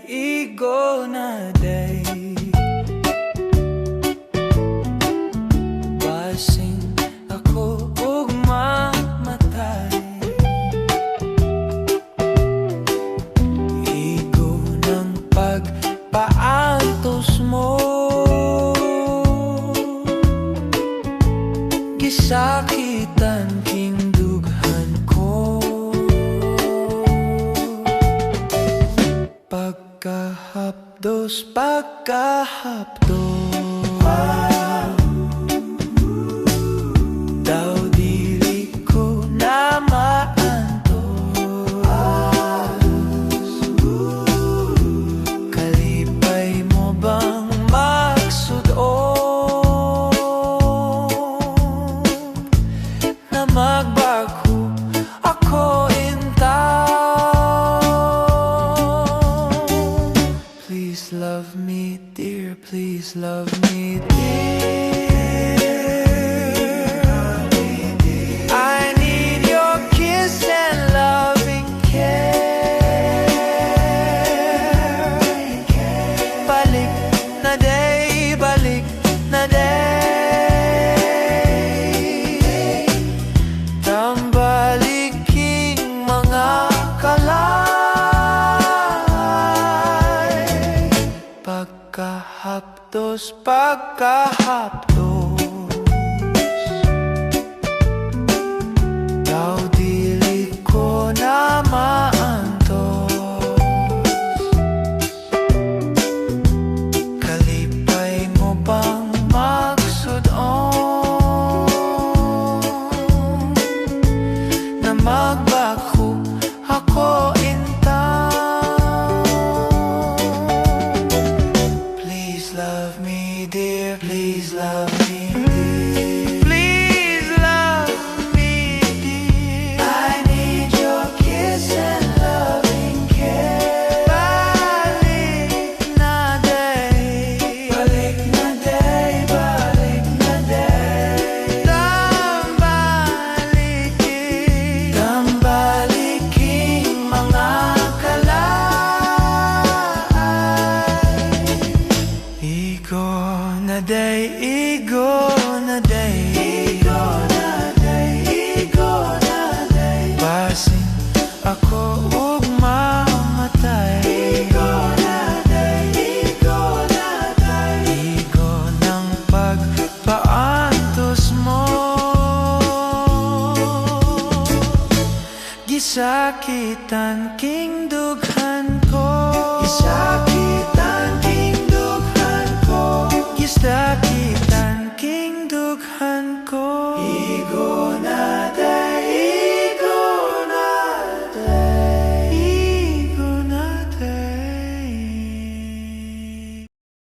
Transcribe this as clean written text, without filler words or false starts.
igo na day. Basing ako ug mamatay. Igo ng pagpaantos mo, gisakitan king dughan ko. Pagkahapdos, daw dili ko na maantos. Kalipay mo bang magsudon na magbago ako in town? Please love me, dear, please love me, dear. I need your kiss and loving care. Balik na day, balik na day. Tambaliking mga kalay. Pagkahapdos, daw dili ko na maantos. Kalipay mo bang magsudon na magbago ako in town? Please love me, dear, please love me, dear. Please love me, dear. I need your kiss and loving care. Balik na day, balik na day, balik na day. Tambaliking mga kalay. Igo na day, igo na day, igo na day, igo na day. Basing ako ug mamatay. Igo na day, igo na day. Igo ng pagpaantos mo, gisakitan